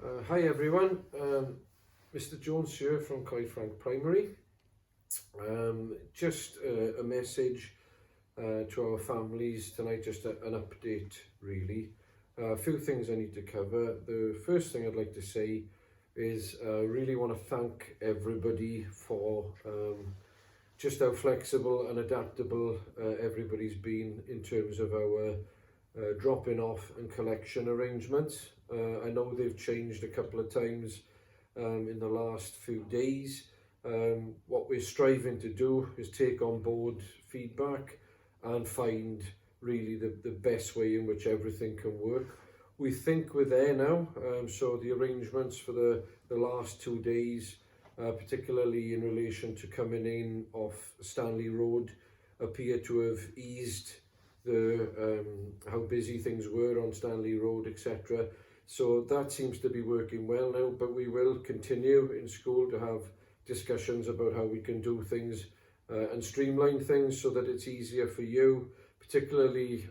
Hi everyone, Mr. Jones here from Coed Frank Primary. Just a message to our families tonight, just an update really. A few things I need to cover. The first thing I'd like to say is I really want to thank everybody for just how flexible and adaptable everybody's been in terms of our dropping off and collection arrangements. I know they've changed a couple of times in the last few days. What we're striving to do is take on board feedback and find really the best way in which everything can work. We think we're there now, so the arrangements for the last 2 days, particularly in relation to coming in off Stanley Road, appear to have eased the how busy things were on Stanley Road, etc. So that seems to be working well now, but we will continue in school to have discussions about how we can do things and streamline things so that it's easier for you, particularly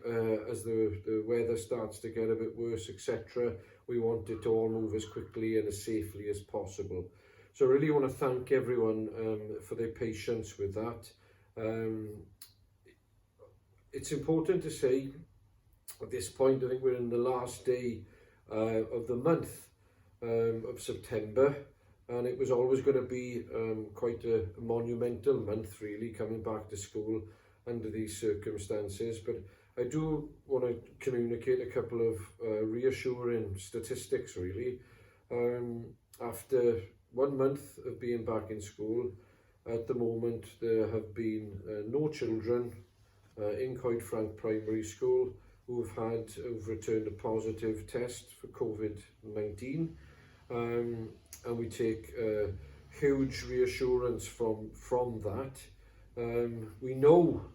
as the weather starts to get a bit worse, etc. We want it to all move as quickly and as safely as possible. So I really want to thank everyone for their patience with that. It's important to say at this point, I think we're in the last day of the month of September, and it was always going to be quite a monumental month really, coming back to school under these circumstances. But I do want to communicate a couple of reassuring statistics really. After 1 month of being back in school, at the moment there have been no children in Coed Frank Primary School who've returned a positive test for COVID-19, and we take huge reassurance from that. We know,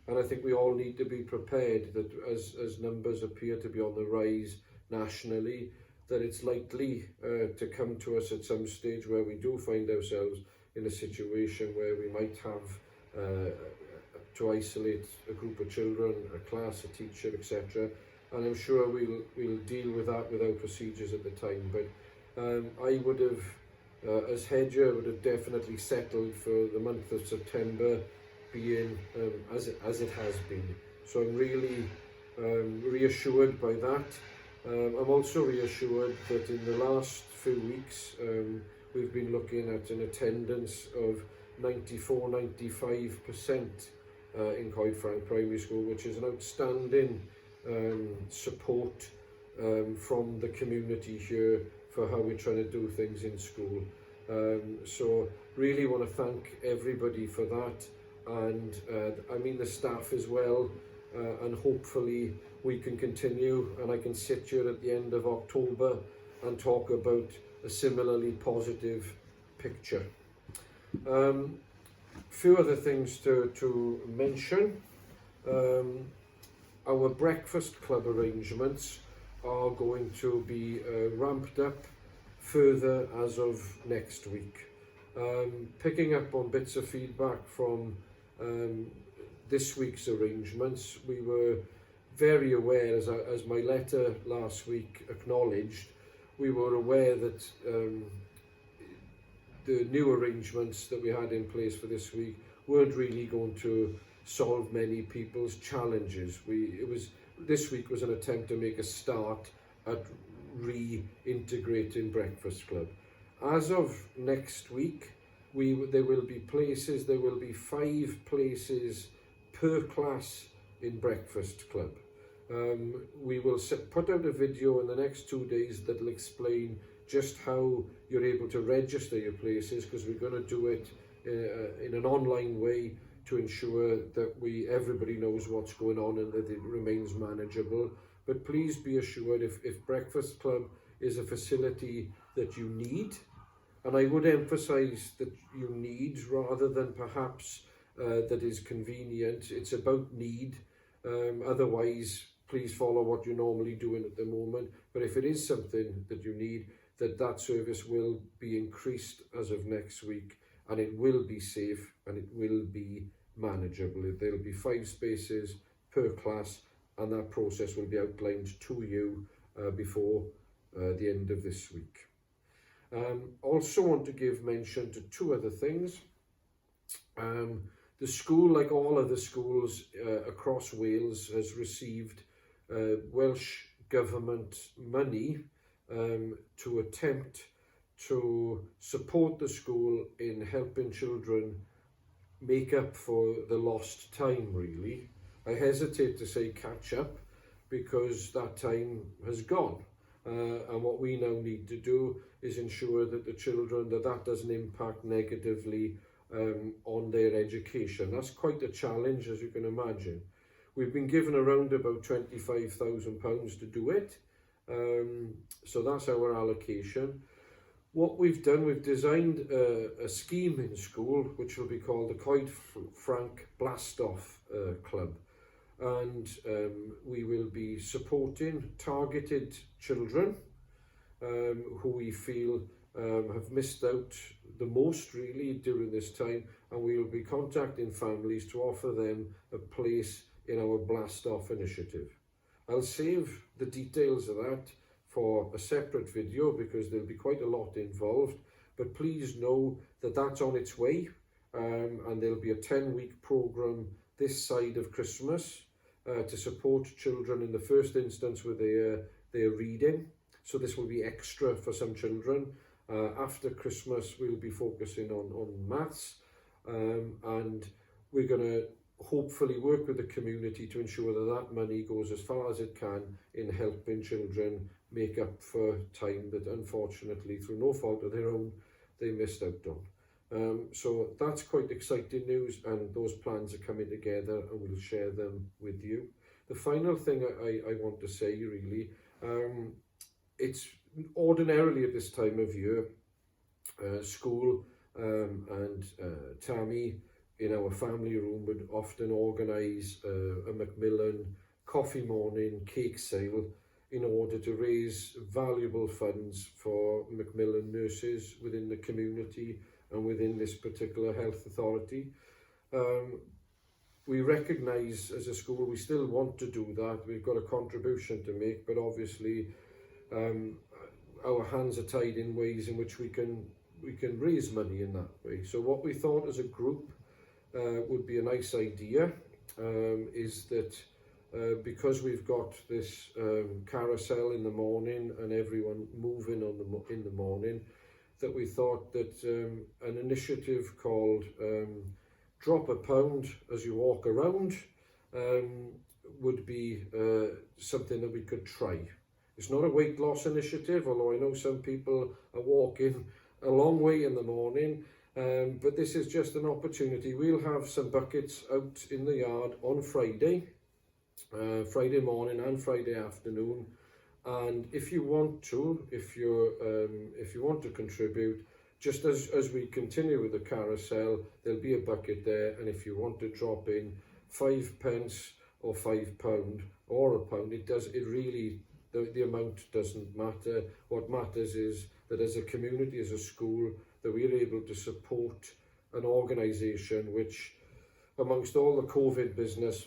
and I think we all need to be prepared, that as numbers appear to be on the rise nationally, that it's likely to come to us at some stage where we do find ourselves in a situation where we might have to isolate a group of children, a class, a teacher, etc. And I'm sure we'll deal with that with our procedures at the time. But I would have, as Hedger, would have definitely settled for the month of September being as it has been. So I'm really reassured by that. I'm also reassured that in the last few weeks we've been looking at an attendance of 94–95% in Coed Frank Primary School, which is an outstanding support from the community here for how we're trying to do things in school. So really want to thank everybody for that, and I mean the staff as well, and hopefully we can continue and I can sit here at the end of October and talk about a similarly positive picture. Few other things to mention. Our breakfast club arrangements are going to be ramped up further as of next week. Picking up on bits of feedback from this week's arrangements, we were very aware, as my letter last week acknowledged, we were aware that the new arrangements that we had in place for this week weren't really going to solve many people's challenges. This week was an attempt to make a start at reintegrating Breakfast Club. As of next week, there will be 5 places per class in Breakfast Club. We will put out a video in the next 2 days that will explain just how you're able to register your places, because we're going to do it in an online way to ensure that everybody knows what's going on and that it remains manageable. But please be assured, if Breakfast Club is a facility that you need, and I would emphasize that you need rather than perhaps that is convenient, it's about need. Otherwise, please follow what you're normally doing at the moment. But if it is something that you need, that service will be increased as of next week, and it will be safe and it will be manageable. There will be 5 spaces per class, and that process will be outlined to you before the end of this week. Also want to give mention to two other things. The school, like all other schools across Wales, has received Welsh Government money to attempt to support the school in helping children make up for the lost time, really. I hesitate to say catch up because that time has gone. And what we now need to do is ensure that the children, that doesn't impact negatively on their education. That's quite a challenge, as you can imagine. We've been given around about £25,000 to do it. So that's our allocation. What we've done, we've designed a scheme in school which will be called the Coed Frank Blastoff Club, and we will be supporting targeted children who we feel have missed out the most really during this time, and we will be contacting families to offer them a place in our Blastoff initiative. I'll save the details of that for a separate video because there'll be quite a lot involved, but please know that that's on its way, and there'll be a 10-week program this side of Christmas to support children in the first instance with their reading. So this will be extra for some children. After Christmas we'll be focusing on maths, and we're going to hopefully work with the community to ensure that money goes as far as it can in helping children make up for time that unfortunately through no fault of their own they missed out on. So that's quite exciting news, and those plans are coming together and we'll share them with you. The final thing I want to say really, it's ordinarily at this time of year, school and Tammy in our family room would often organise a Macmillan coffee morning cake sale in order to raise valuable funds for Macmillan nurses within the community and within this particular health authority. We recognise as a school we still want to do that. We've got a contribution to make, but obviously our hands are tied in ways in which we can raise money in that way. So what we thought as a group would be a nice idea is that because we've got this carousel in the morning and everyone moving in the morning, that we thought that an initiative called Drop a Pound as you walk around would be something that we could try. It's not a weight loss initiative, although I know some people are walking a long way in the morning, but this is just an opportunity. We'll have some buckets out in the yard on Friday morning and Friday afternoon, and if you want to, if you want to contribute, just as we continue with the carousel, there'll be a bucket there, and if you want to drop in 5 pence or £5 or £1, the amount doesn't matter. What matters is that as a community, as a school, that we're able to support an organisation which, amongst all the COVID business,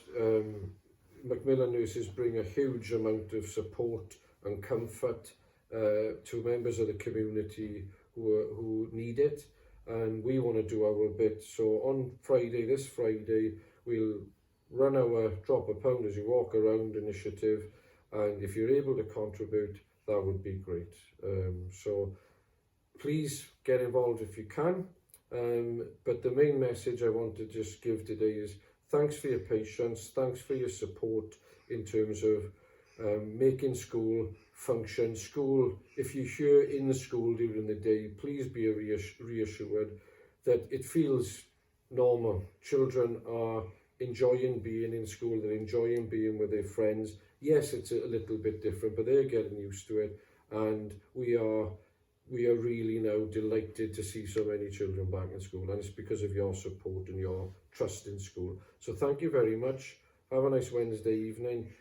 Macmillan nurses bring a huge amount of support and comfort to members of the community who need it, and we want to do our bit. So on Friday, this Friday, we'll run our Drop a Pound as you walk around initiative, and if you're able to contribute, that would be great. So please get involved if you can. But the main message I want to just give today is thanks for your patience, thanks for your support in terms of making school function. School, if you're here in the school during the day, please be reassured that it feels normal. Children are enjoying being in school, they're enjoying being with their friends. Yes, it's a little bit different, but they're getting used to it, and we are really now delighted to see so many children back in school, and it's because of your support and your trust in school. So thank you very much. Have a nice Wednesday evening.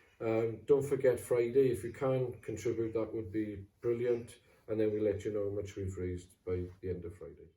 Don't forget Friday, if you can contribute, that would be brilliant, and then we'll let you know how much we've raised by the end of Friday.